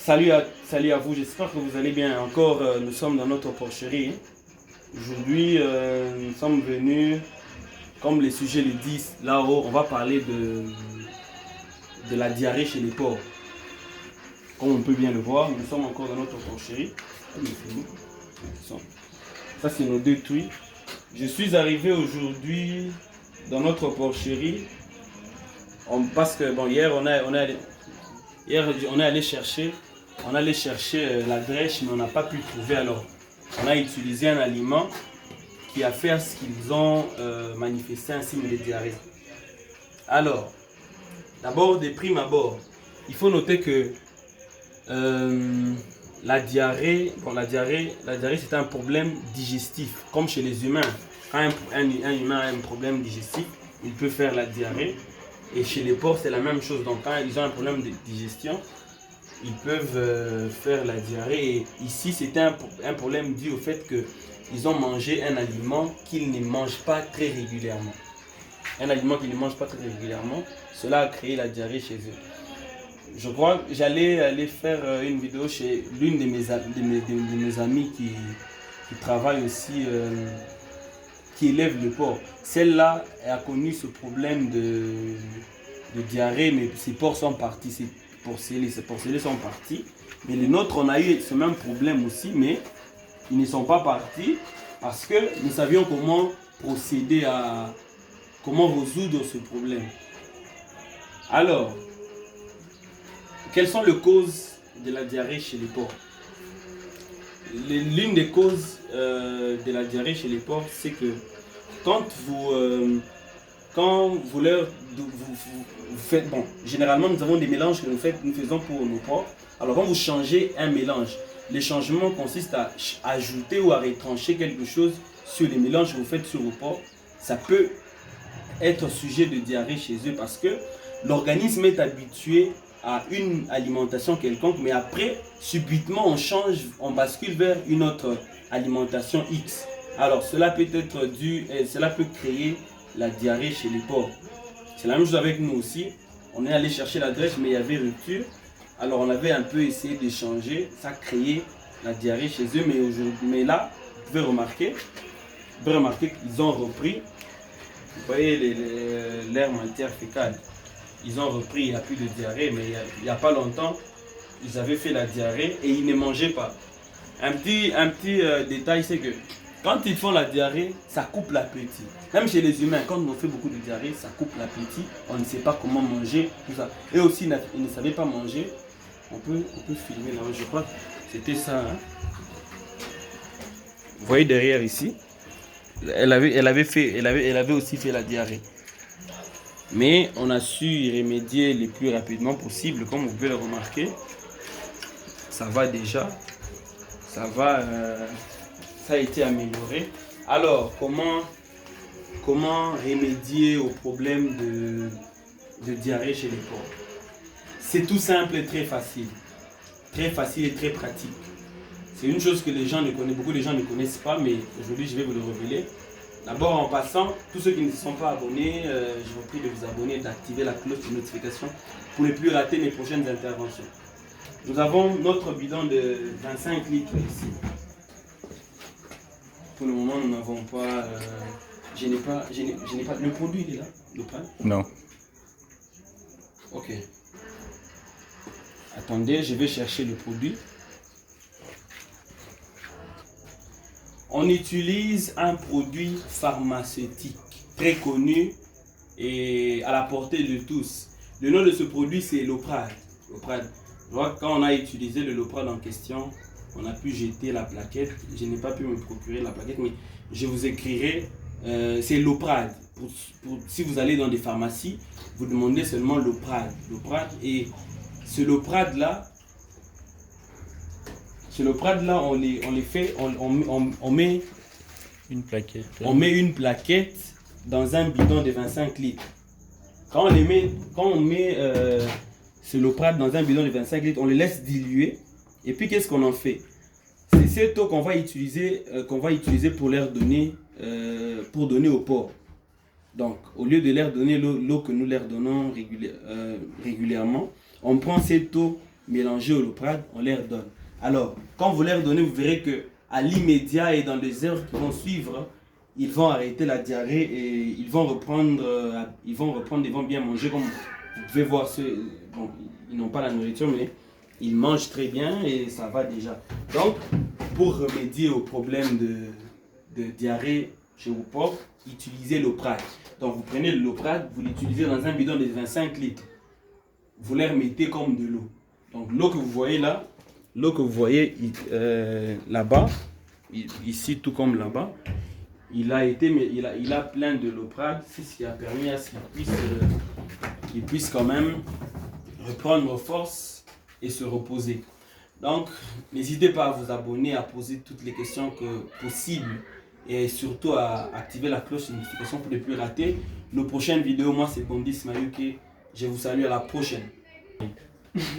Salut à vous, j'espère que vous allez bien. Encore, nous sommes dans notre porcherie. Aujourd'hui, nous sommes venus, comme les sujets le disent, là-haut, on va parler de la diarrhée chez les porcs. Comme on peut bien le voir, nous sommes encore dans notre porcherie. Ça, c'est nos deux truies. Je suis arrivé aujourd'hui dans notre porcherie parce que bon, hier, on est allé chercher la drèche, mais on n'a pas pu trouver. Alors, on a utilisé un aliment qui a fait à ce qu'ils ont manifesté un signe de diarrhée. Alors, d'abord, de prime abord, il faut noter que la diarrhée, c'est un problème digestif, comme chez les humains. Quand un humain a un problème digestif, il peut faire la diarrhée. Et chez les porcs, c'est la même chose. Donc, quand ils ont un problème de digestion, ils peuvent faire la diarrhée. Et ici, c'était un problème dû au fait qu'ils ont mangé un aliment qu'ils ne mangent pas très régulièrement. Un aliment qu'ils ne mangent pas très régulièrement, cela a créé la diarrhée chez eux. Je crois que j'allais aller faire une vidéo chez l'une de mes amies qui travaille aussi, qui élève le porc. Celle-là a connu ce problème de diarrhée, mais ses porcs sont partis. Ses porcelets sont partis. Mais les nôtres, on a eu ce même problème aussi, mais ils ne sont pas partis parce que nous savions comment procéder comment résoudre ce problème. Alors, quelles sont les causes de la diarrhée chez les porcs? L'une des causes de la diarrhée chez les porcs, c'est que quand vous faites, bon, généralement nous avons des mélanges que nous faisons pour nos porcs. Alors quand vous changez un mélange, les changements consistent à ajouter ou à retrancher quelque chose sur les mélanges que vous faites sur vos porcs. Ça peut être sujet de diarrhée chez eux parce que l'organisme est habitué à une alimentation quelconque, mais après, subitement, on bascule vers une autre alimentation X. Alors, cela peut être cela peut créer la diarrhée chez les porcs. C'est la même chose avec nous aussi. On est allé chercher la drèche, mais il y avait rupture. Alors, on avait un peu essayé d'échanger. Ça a créé la diarrhée chez eux, mais là, vous pouvez remarquer qu'ils ont repris. Vous voyez l'air matière fécale. Ils ont repris, il n'y a plus de diarrhée, mais il n'y a pas longtemps, ils avaient fait la diarrhée et ils ne mangeaient pas. Un petit détail, c'est que quand ils font la diarrhée, ça coupe l'appétit. Même chez les humains, quand on fait beaucoup de diarrhée, ça coupe l'appétit. On ne sait pas comment manger, tout ça. Eux aussi, ils ne savaient pas manger. On peut filmer là, je crois que c'était ça. Hein? Vous voyez derrière ici, elle avait aussi fait la diarrhée. Mais on a su y remédier le plus rapidement possible, comme vous pouvez le remarquer. Ça va déjà. Ça a été amélioré. Alors, comment remédier au problème de diarrhée chez les porcs? C'est tout simple et très facile. Très facile et très pratique. C'est une chose que beaucoup de gens ne connaissent pas, mais aujourd'hui je vais vous le révéler. D'abord, en passant, tous ceux qui ne se sont pas abonnés, je vous prie de vous abonner, d'activer la cloche de notification pour ne plus rater mes prochaines interventions. Nous avons notre bidon de 25 litres ici. Pour le moment, nous n'avons pas, je n'ai pas. Le produit, il est là, le pain? Non. Ok. Attendez, je vais chercher le produit. On utilise un produit pharmaceutique très connu et à la portée de tous. Le nom de ce produit, c'est Loprade. Quand on a utilisé le Loprade en question, on a pu jeter la plaquette. Je n'ai pas pu me procurer la plaquette, mais je vous écrirai. C'est Loprade. Si vous allez dans des pharmacies, vous demandez seulement Loprade. Et ce Loprade-là, on met une plaquette. On met une plaquette dans un bidon de 25 litres. Quand on met ce Loprade dans un bidon de 25 litres, on le laisse diluer. Et puis qu'est-ce qu'on en fait? C'est cette eau qu'on va utiliser pour donner aux porcs. Donc, au lieu de leur donner l'eau que nous leur donnons régulièrement, on prend cette eau mélangé au Loprade, on leur donne. Alors, quand vous leur donnez, vous verrez que à l'immédiat et dans les heures qui vont suivre, ils vont arrêter la diarrhée et ils vont reprendre, ils vont bien manger. Comme vous pouvez voir, bon, ils n'ont pas la nourriture, mais ils mangent très bien et ça va déjà. Donc, pour remédier au problème de diarrhée chez vos porcs, utilisez l'Oprade. Donc, vous prenez le Loprade, vous l'utilisez dans un bidon de 25 litres. Vous les remettez comme de l'eau. Donc, l'eau que vous voyez là, l'eau que vous voyez là-bas, ici tout comme là-bas, il a plein de Loprade. C'est ce qui a permis à ce qu'il puisse quand même reprendre force et se reposer. Donc, n'hésitez pas à vous abonner, à poser toutes les questions possibles et surtout à activer la cloche de notification pour ne plus rater nos prochaines vidéos. Moi, c'est Bondis Mayuke. Je vous salue à la prochaine.